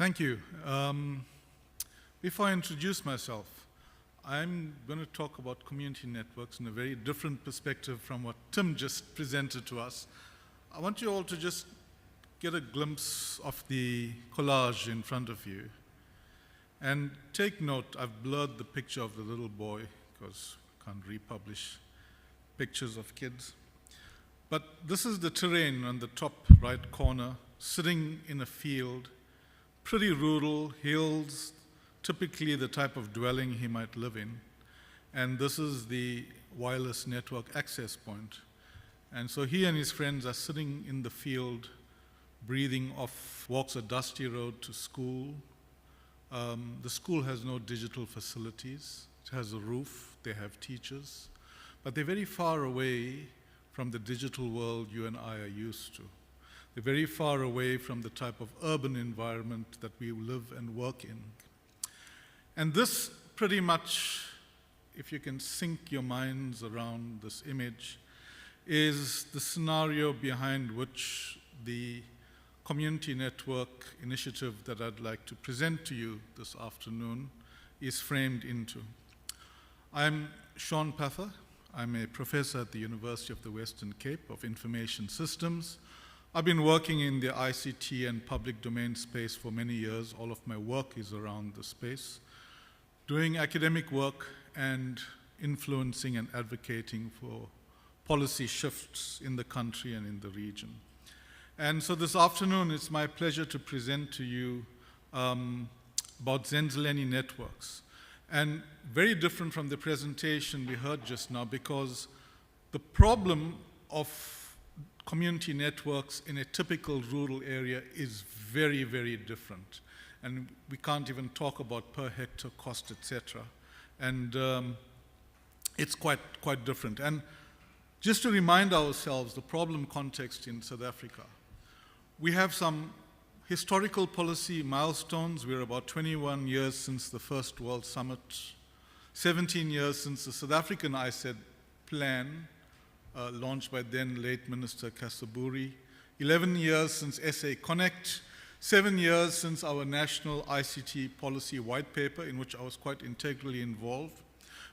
Thank you. Before I introduce myself, I'm going to talk about community networks in a very different perspective from what Tim just presented to us. I want you all to just get a glimpse of the collage in front of you. And take note, I've blurred the picture of the little boy because I can't republish pictures of kids. But this is the terrain on the top right corner, sitting in a field, pretty rural, hills, typically the type of dwelling he might live in. And this is the wireless network access point. And so he and his friends are sitting in the field, breathing off, walks a dusty road to school. The school has no digital facilities. It has a roof, they have teachers, but they're very far away from the digital world you and I are used to. They're very far away from the type of urban environment that we live and work in. And this pretty much, if you can sink your minds around this image, is the scenario behind which the community network initiative that I'd like to present to you this afternoon is framed into. I'm Shaun. I'm a professor at the University of the Western Cape of Information Systems. I've been working in the ICT and public domain space for many years. All of my work is around the space, doing academic work and influencing and advocating for policy shifts in the country and in the region. And so this afternoon, it's my pleasure to present to you about Zenzileni networks. And very different from the presentation we heard just now, because the problem of community networks in a typical rural area is very, very different. And we can't even talk about per hectare cost, etc. And it's quite different. And just to remind ourselves the problem context in South Africa, we have some historical policy milestones. We're about 21 years since the First World Summit, 17 years since the South African ISED plan, launched by then late Minister Kasaburi, 11 years since SA Connect, 7 years since our national ICT policy white paper, in which I was quite integrally involved.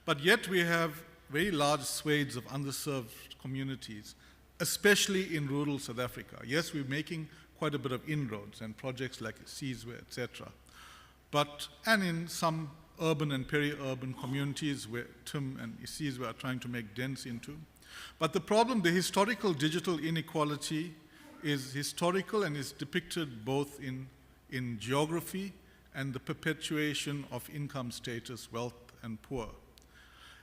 But yet we have very large swathes of underserved communities, especially in rural South Africa. Yes, we're making quite a bit of inroads and projects like Sizwe, etc. And in some urban and peri-urban communities where Tim and Sizwe are trying to make dents into. But the problem, the historical digital inequality is historical and is depicted both in geography and the perpetuation of income status, wealth, and poor.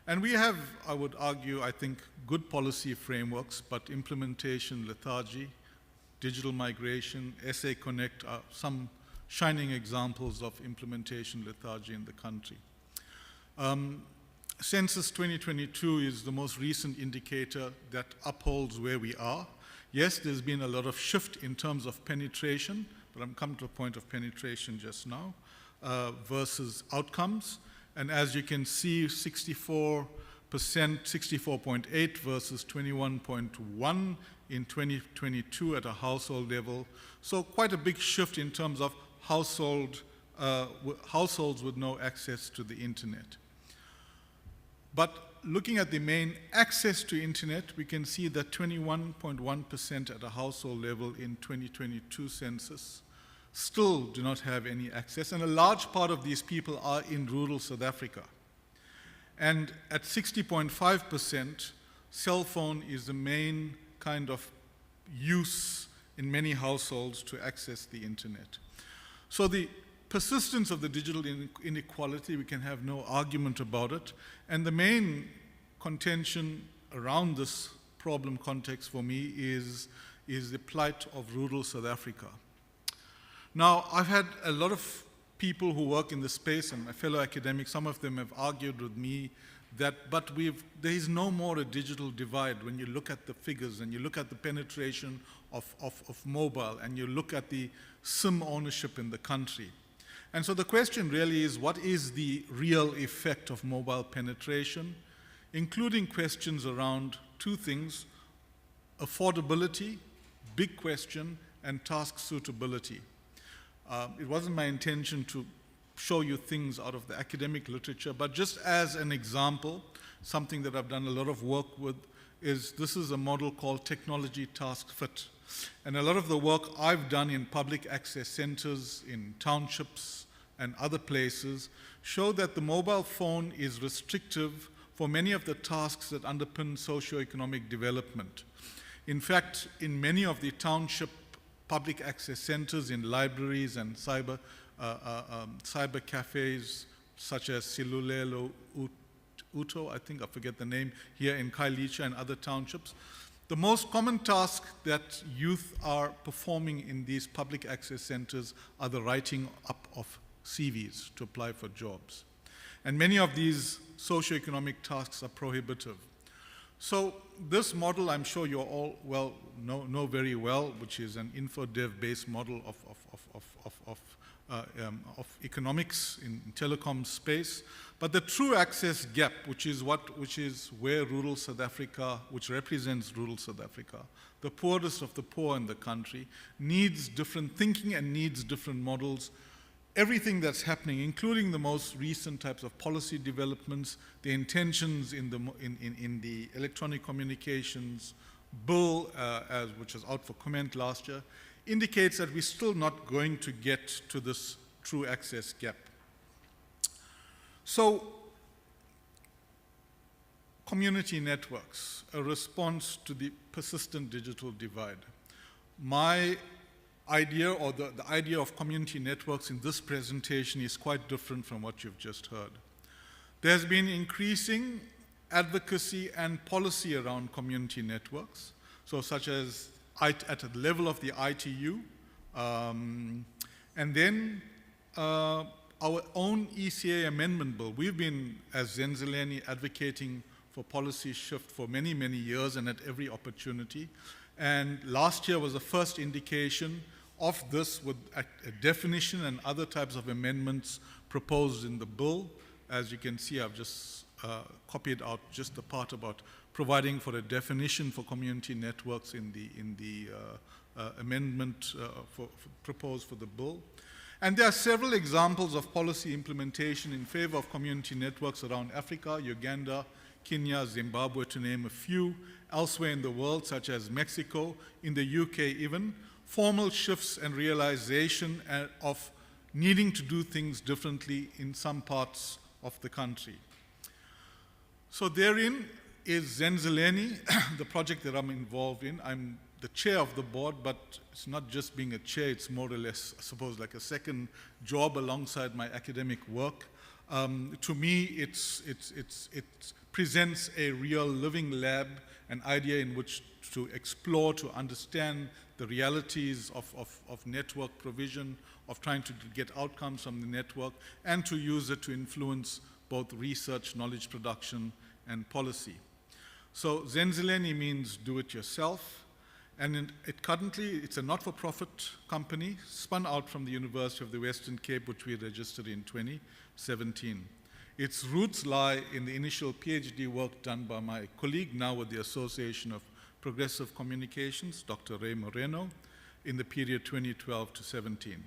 And we have, I would argue, I think, good policy frameworks, but implementation lethargy, digital migration, SA Connect are some shining examples of implementation lethargy in the country. Census 2022 is the most recent indicator that upholds where we are. Yes, there's been a lot of shift in terms of penetration, but I'm coming to a point of penetration just now, versus outcomes. And as you can see, 64%, 64.8 versus 21.1 in 2022 at a household level. So quite a big shift in terms of households with no access to the internet. But looking at the main access to internet, we can see that 21.1% at a household level in 2022 census still do not have any access, and a large part of these people are in rural South Africa. And at 60.5%, cell phone is the main kind of use in many households to access the internet. So the persistence of the digital inequality, we can have no argument about it, and the main contention around this problem context for me is the plight of rural South Africa. Now, I've had a lot of people who work in the space, and my fellow academics, some of them have argued with me that, there is no more a digital divide when you look at the figures and you look at the penetration of mobile and you look at the SIM ownership in the country. And so the question really is, what is the real effect of mobile penetration, including questions around two things: affordability, big question, and task suitability. It wasn't my intention to show you things out of the academic literature, but just as an example, something that I've done a lot of work with this is a model called Technology Task Fit. And a lot of the work I've done in public access centers, in townships and other places, show that the mobile phone is restrictive for many of the tasks that underpin socioeconomic development. In fact, in many of the township public access centers, in libraries and cyber cafes, such as Silulelo Uto, I think, I forget the name, here in Kailicha and other townships, the most common task that youth are performing in these public access centers are the writing up of CVs to apply for jobs. And many of these socioeconomic tasks are prohibitive. So this model, I'm sure you all know very well, which is an info-dev-based model of economics in telecom space. But the true access gap, which is where rural South Africa, which represents rural South Africa, the poorest of the poor in the country, needs different thinking and needs different models. Everything that's happening, including the most recent types of policy developments, the intentions in the electronic communications bill, which was out for comment last year, indicates that we're still not going to get to this true access gap. So, community networks, a response to the persistent digital divide. My idea, or the idea of community networks in this presentation, is quite different from what you've just heard. There's been increasing advocacy and policy around community networks, so such as at the level of the ITU, and then our own ECA amendment bill. We've been, as Zenzileni, advocating for policy shift for many, many years and at every opportunity. And last year was the first indication of this, with a definition and other types of amendments proposed in the bill. As you can see, I've just copied out just the part about providing for a definition for community networks in the amendment proposed for the bill. And there are several examples of policy implementation in favor of community networks around Africa, Uganda, Kenya, Zimbabwe, to name a few. Elsewhere in the world, such as Mexico, in the UK even, formal shifts and realization of needing to do things differently in some parts of the country. So therein is Zenzileni, the project that I'm involved in. I'm the chair of the board, but it's not just being a chair, it's more or less, I suppose, like a second job alongside my academic work. To me, it presents a real living lab, an idea in which to explore, to understand the realities of network provision, of trying to get outcomes from the network, and to use it to influence both research, knowledge production, and policy. So Zenzileni means do it yourself, and it's a not-for-profit company spun out from the University of the Western Cape, which we registered in 2017. Its roots lie in the initial PhD work done by my colleague, now with the Association of Progressive Communications, Dr. Ray Moreno, in the period 2012 to 17.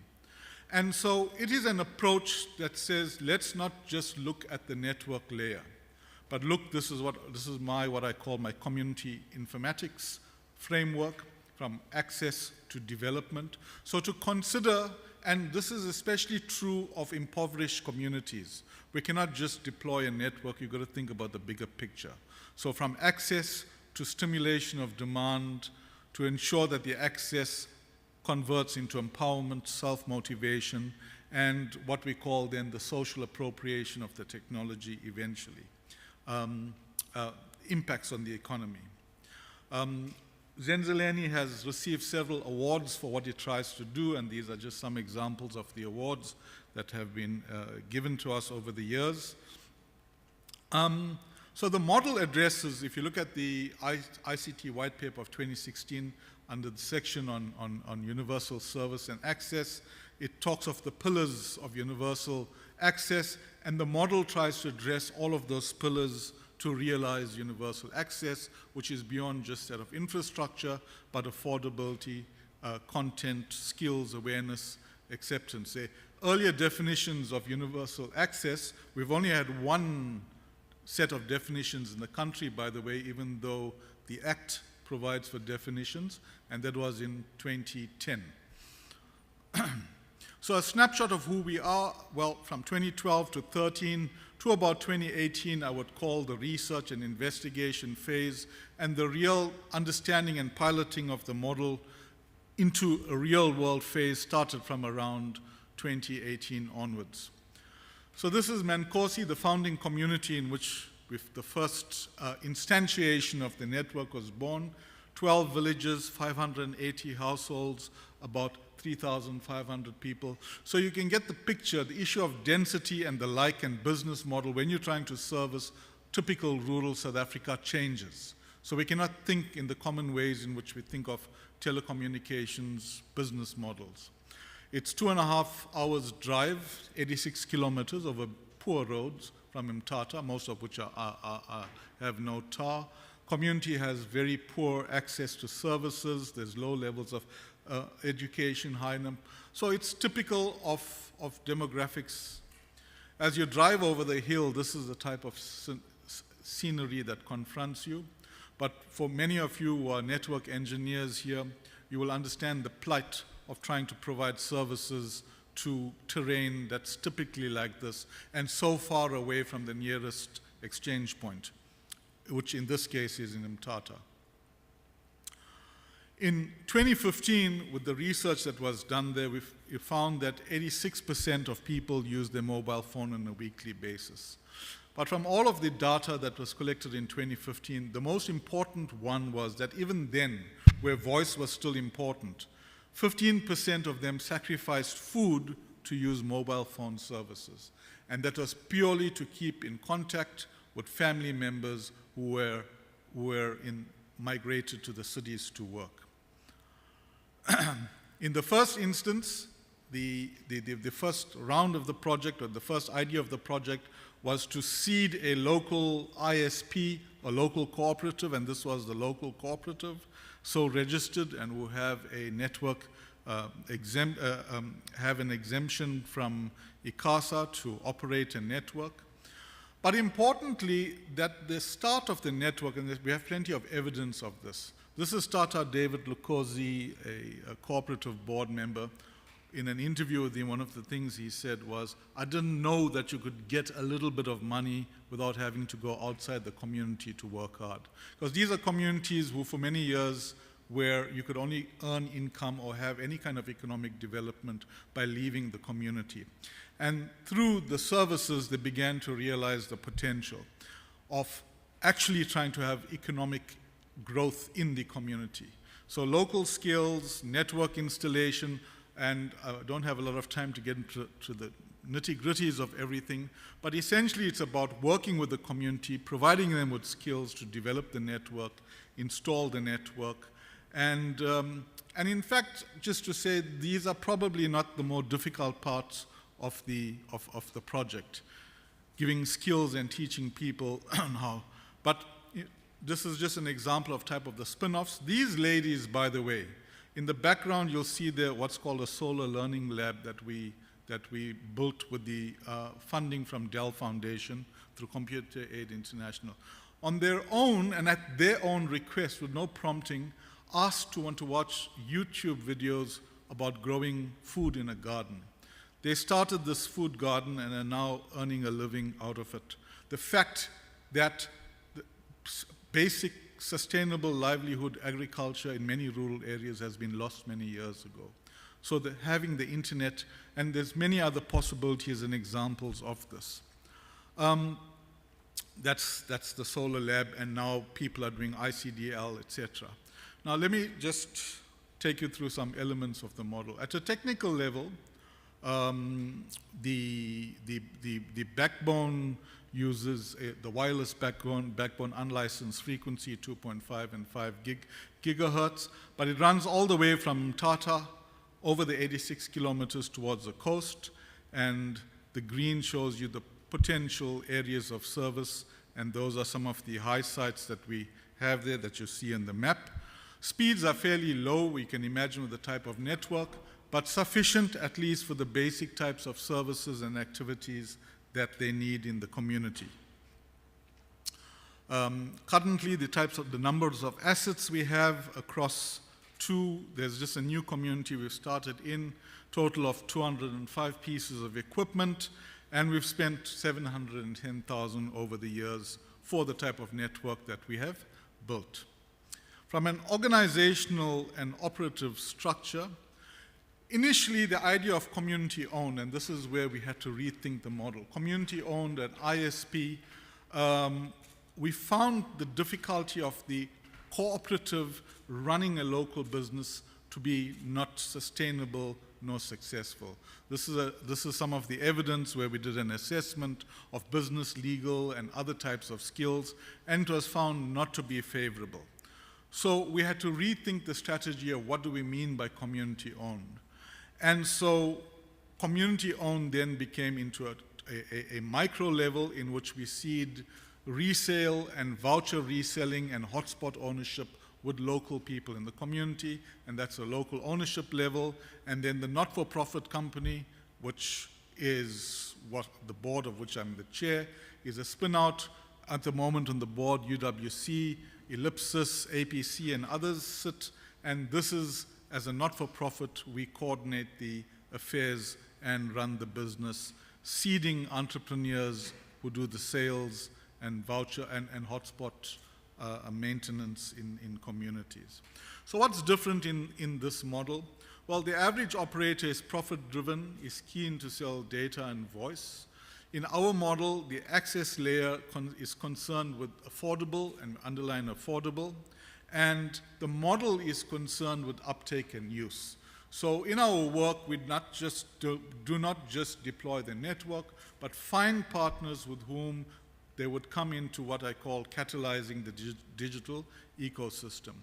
And so it is an approach that says, let's not just look at the network layer, but look, this is what I call my community informatics framework, from access to development. So to consider, and this is especially true of impoverished communities, we cannot just deploy a network, you've got to think about the bigger picture. So from access to stimulation of demand, to ensure that the access converts into empowerment, self-motivation, and what we call then the social appropriation of the technology eventually. Impacts on the economy. Zenzileni has received several awards for what it tries to do, and these are just some examples of the awards that have been given to us over the years. So the model addresses, if you look at the ICT white paper of 2016, under the section on universal service and access, it talks of the pillars of universal access, and the model tries to address all of those pillars to realize universal access, which is beyond just set of infrastructure, but affordability, content, skills, awareness, acceptance. The earlier definitions of universal access, we've only had one set of definitions in the country, by the way, even though the Act provides for definitions, and that was in 2010. So a snapshot of who we are, well, from 2012 to 13 to about 2018, I would call the research and investigation phase, and the real understanding and piloting of the model into a real-world phase started from around 2018 onwards. So this is Mankosi, the founding community in which the first instantiation of the network was born. 12 villages, 580 households, about 3,500 people. So you can get the picture, the issue of density and the like and business model when you're trying to service typical rural South Africa changes. So we cannot think in the common ways in which we think of telecommunications business models. It's 2.5 hours drive, 86 kilometers over poor roads from Mthatha, most of which have no tar. Community has very poor access to services. There's low levels of education, so it's typical of demographics. As you drive over the hill, this is the type of scenery that confronts you. But for many of you who are network engineers here, you will understand the plight of trying to provide services to terrain that's typically like this and so far away from the nearest exchange point, which in this case is in Mthatha. In 2015, with the research that was done there, we found that 86% of people use their mobile phone on a weekly basis. But from all of the data that was collected in 2015, the most important one was that even then, where voice was still important, 15% of them sacrificed food to use mobile phone services. And that was purely to keep in contact with family members who were migrated to the cities to work. In the first instance, the first round of the project, or the first idea of the project, was to seed a local ISP, a local cooperative, and this was the local cooperative, so registered and will have a network, have an exemption from ICASA to operate a network. But importantly, that the start of the network, and we have plenty of evidence of this. This is Tata David Lukosi, a cooperative board member. In an interview with him, one of the things he said was, I didn't know that you could get a little bit of money without having to go outside the community to work hard. Because these are communities who for many years where you could only earn income or have any kind of economic development by leaving the community. And through the services, they began to realize the potential of actually trying to have economic growth in the community. So local skills, network installation, and I don't have a lot of time to get into the nitty-gritties of everything, but essentially it's about working with the community, providing them with skills to develop the network, install the network, and in fact, just to say, these are probably not the more difficult parts of the project, giving skills and teaching people how. But this is just an example of type of the spin-offs. These ladies, by the way, in the background you'll see there what's called a solar learning lab that we built with the funding from Dell Foundation through Computer Aid International. On their own and at their own request, with no prompting, asked to want to watch YouTube videos about growing food in a garden. They started this food garden and are now earning a living out of it. The fact that the basic sustainable livelihood agriculture in many rural areas has been lost many years ago. So having the internet, and there's many other possibilities and examples of this. That's the solar lab, and now people are doing ICDL, etc. Now let me just take you through some elements of the model. At a technical level, the backbone uses the wireless backbone unlicensed frequency 2.5 and 5 gigahertz, but it runs all the way from Mthatha over the 86 kilometers towards the coast, and the green shows you the potential areas of service, and those are some of the high sites that we have there that you see in the map. Speeds are fairly low, we can imagine with the type of network, but sufficient at least for the basic types of services and activities that they need in the community. Currently, the numbers of assets we have across there's just a new community we've started in, total of 205 pieces of equipment, and we've spent 710,000 over the years for the type of network that we have built. From an organizational and operative structure, initially the idea of community-owned, and this is where we had to rethink the model. Community-owned at ISP, we found the difficulty of the cooperative running a local business to be not sustainable nor successful. This is some of the evidence where we did an assessment of business, legal, and other types of skills, and it was found not to be favorable. So we had to rethink the strategy of what do we mean by community-owned. And so community-owned then became into a micro level in which we seed resale and voucher reselling and hotspot ownership with local people in the community, and that's a local ownership level. And then the not-for-profit company, which is what the board of which I'm the chair, is a spin-out. At the moment on the board, UWC, Ellipsis, APC, and others sit, and this is, as a not-for-profit, we coordinate the affairs and run the business, seeding entrepreneurs who do the sales and voucher and hotspot maintenance in communities. So what's different in this model? Well, the average operator is profit-driven, is keen to sell data and voice. In our model, the access layer is concerned with affordable and underline affordable, and the model is concerned with uptake and use. So in our work, we do not just deploy the network, but find partners with whom they would come into what I call catalyzing the digital ecosystem.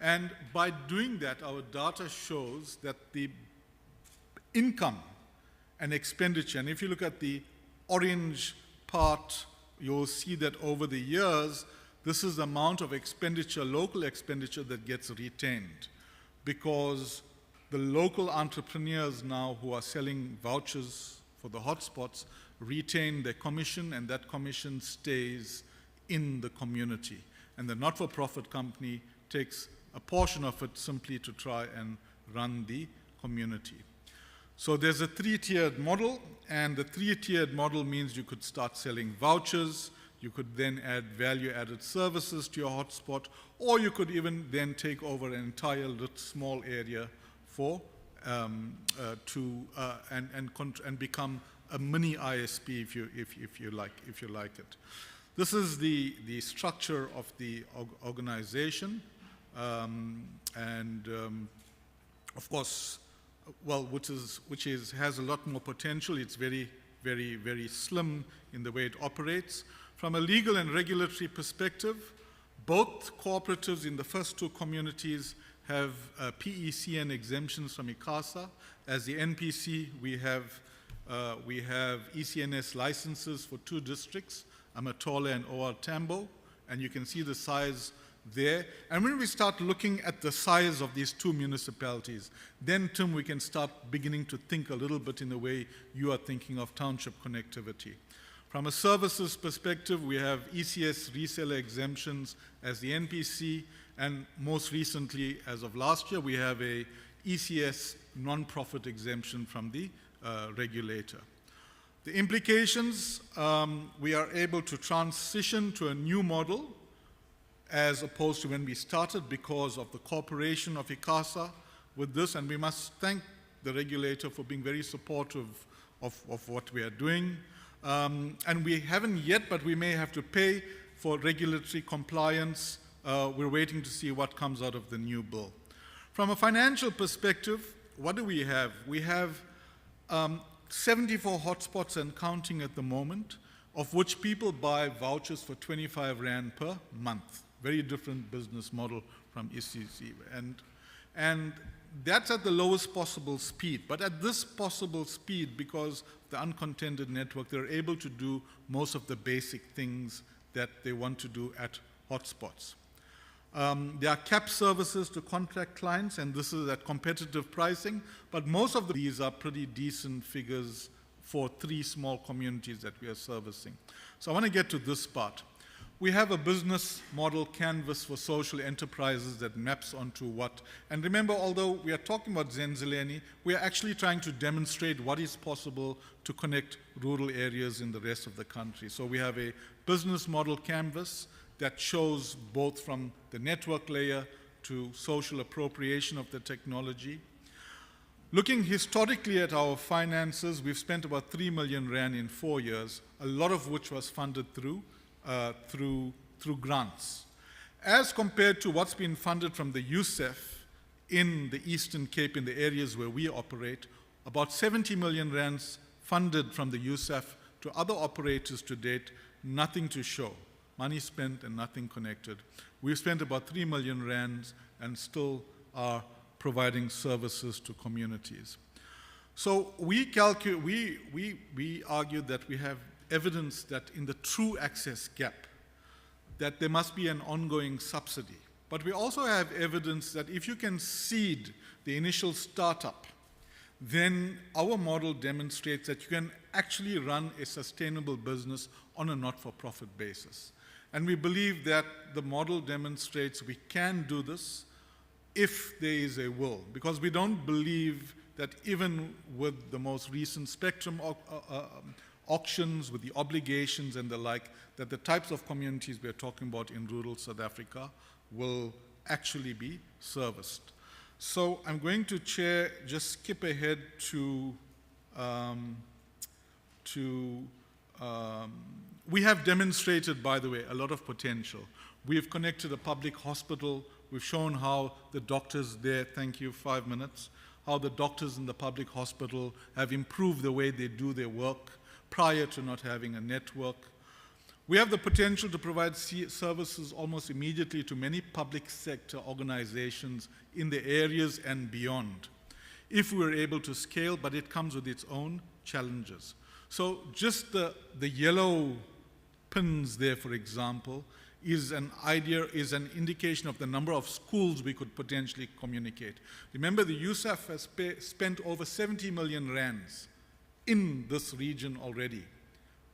And by doing that, our data shows that the income and expenditure, and if you look at the orange part, you'll see that over the years, this is the amount of expenditure, local expenditure, that gets retained, because the local entrepreneurs now who are selling vouchers for the hotspots retain their commission, and that commission stays in the community. And the not-for-profit company takes a portion of it simply to try and run the community. So there's a three-tiered model, and the three-tiered model means you could start selling vouchers, you could then add value-added services to your hotspot, or you could even then take over an entire small area for and become a mini ISP if you like it. This is the structure of the organization, of course, well, which has a lot more potential. It's very, very, very slim in the way it operates. From a legal and regulatory perspective, both cooperatives in the first two communities have PECN exemptions from ICASA. As the NPC, we have ECNS licenses for two districts, Amatola and OR Tambo, and you can see the size there. And when we start looking at the size of these two municipalities, then, Tim, we can start beginning to think a little bit in the way you are thinking of township connectivity. From a services perspective, we have ECS reseller exemptions as the NPC, and most recently, as of last year, we have a ECS non-profit exemption from the regulator. The implications, we are able to transition to a new model as opposed to when we started because of the cooperation of ICASA with this, and we must thank the regulator for being very supportive of what we are doing. And we haven't yet, but we may have to pay for regulatory compliance. We're waiting to see what comes out of the new bill. From a financial perspective, what do we have? We have 74 hotspots and counting at the moment, of which people buy vouchers for 25 Rand per month. Very different business model from ECC. And that's at the lowest possible speed. But at this possible speed, because the uncontended network, they're able to do most of the basic things that they want to do at hotspots. There are cap services to contract clients, and this is at competitive pricing, but most of these are pretty decent figures for 3 small communities that we are servicing. So I want to get to this part. We have a business model canvas for social enterprises that maps onto what. And remember, although we are talking about Zenzileni, we are actually trying to demonstrate what is possible to connect rural areas in the rest of the country. So we have a business model canvas that shows both from the network layer to social appropriation of the technology. Looking historically at our finances, we've spent about 3 million rand in 4 years, a lot of which was funded through grants. As compared to what's been funded from the USEF in the Eastern Cape, in the areas where we operate, about 70 million rands funded from the USEF to other operators to date, nothing to show. Money spent and nothing connected. We've spent about 3 million rands and still are providing services to communities. So we argue that we have evidence that in the true access gap, that there must be an ongoing subsidy. But we also have evidence that if you can seed the initial startup, then our model demonstrates that you can actually run a sustainable business on a not-for-profit basis. And we believe that the model demonstrates we can do this if there is a will, because we don't believe that even with the most recent spectrum auctions, with the obligations and the like, that the types of communities we're talking about in rural South Africa will actually be serviced. So I'm going to, Chair, just skip ahead to we have demonstrated, by the way, a lot of potential. We have connected a public hospital. We've shown how the doctors there, thank you, 5 minutes, how the doctors in the public hospital have improved the way they do their work prior to not having a network. We have the potential to provide services almost immediately to many public sector organizations in the areas and beyond, if we were able to scale, but it comes with its own challenges. So just the yellow pins there, for example, is an indication of the number of schools we could potentially communicate. Remember, the USAF has spent over 70 million rands in this region already.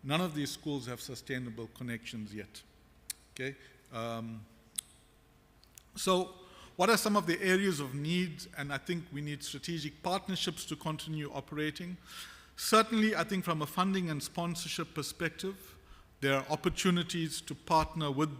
None of these schools have sustainable connections yet. Okay? So what are some of the areas of need? And I think we need strategic partnerships to continue operating. Certainly, I think from a funding and sponsorship perspective, there are opportunities to partner with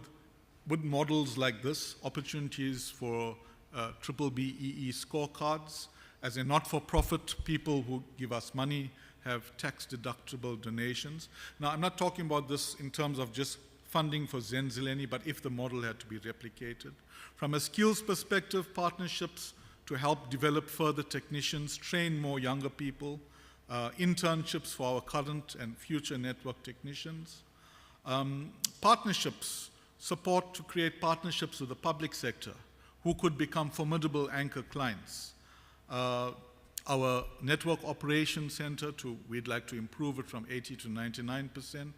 models like this, opportunities for BBBEE scorecards. As a not-for-profit, people who give us money have tax-deductible donations. Now, I'm not talking about this in terms of just funding for Zenzileni, but if the model had to be replicated. From a skills perspective, partnerships to help develop further technicians, train more younger people, internships for our current and future network technicians. Partnerships, support to create partnerships with the public sector who could become formidable anchor clients. Our network operations center, we'd like to improve it from 80 to 99%.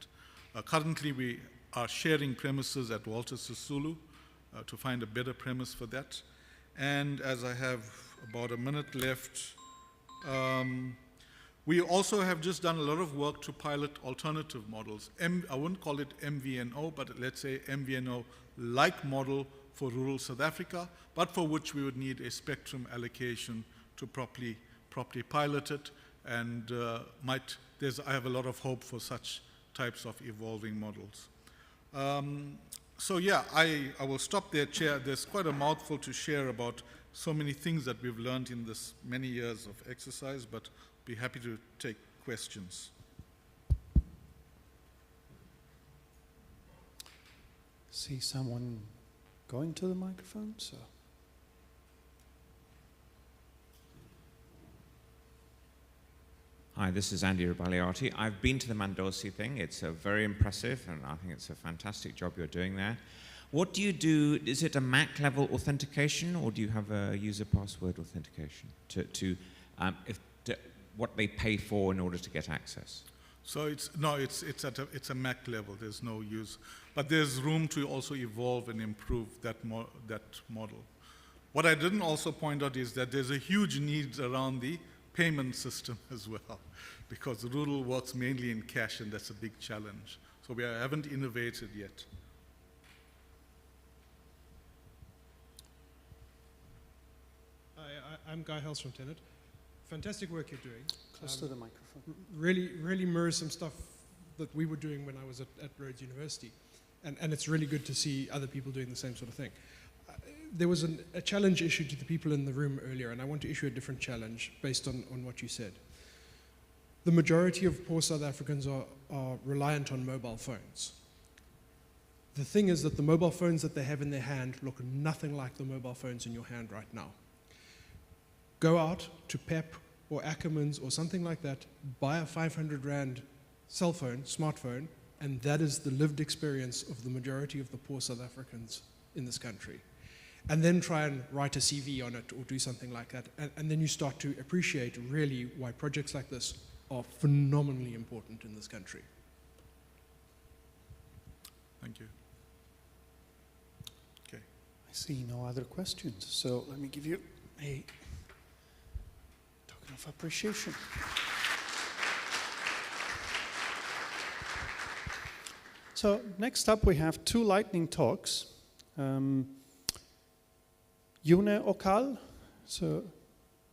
Currently, we are sharing premises at Walter Sisulu to find a better premise for that. And as I have about a minute left, we also have just done a lot of work to pilot alternative models. I wouldn't call it MVNO, but let's say MVNO-like model for rural South Africa, but for which we would need a spectrum allocation to properly pilot it. And I have a lot of hope for such types of evolving models. So yeah, I will stop there, Chair. There's quite a mouthful to share about so many things that we've learned in this many years of exercise, but be happy to take questions. See someone going to the microphone, so. Hi, this is Andy Ribaliati. I've been to the Mandosi thing. It's very impressive, and I think it's a fantastic job you're doing there. What do you do? Is it a MAC level authentication, or do you have a user password authentication to what they pay for in order to get access? So it's a Mac level. There's no use, but there's room to also evolve and improve that model. What I didn't also point out is that there's a huge need around the payment system as well, because rural works mainly in cash, and that's a big challenge. So we haven't innovated yet. Hi, I'm Guy Hels from Tenet. Fantastic work you're doing. Close to the microphone. Really mirrors some stuff that we were doing when I was at Rhodes University. And it's really good to see other people doing the same sort of thing. There was a challenge issued to the people in the room earlier, and I want to issue a different challenge based on what you said. The majority of poor South Africans are reliant on mobile phones. The thing is that the mobile phones that they have in their hand look nothing like the mobile phones in your hand right now. Go out to PEP or Ackermans or something like that, buy a 500 Rand cell phone, smartphone, and that is the lived experience of the majority of the poor South Africans in this country. And then try and write a CV on it or do something like that. And then you start to appreciate really why projects like this are phenomenally important in this country. Thank you. Okay. I see no other questions, so let me give you a token of appreciation. So next up we have two lightning talks. Yune Okal, so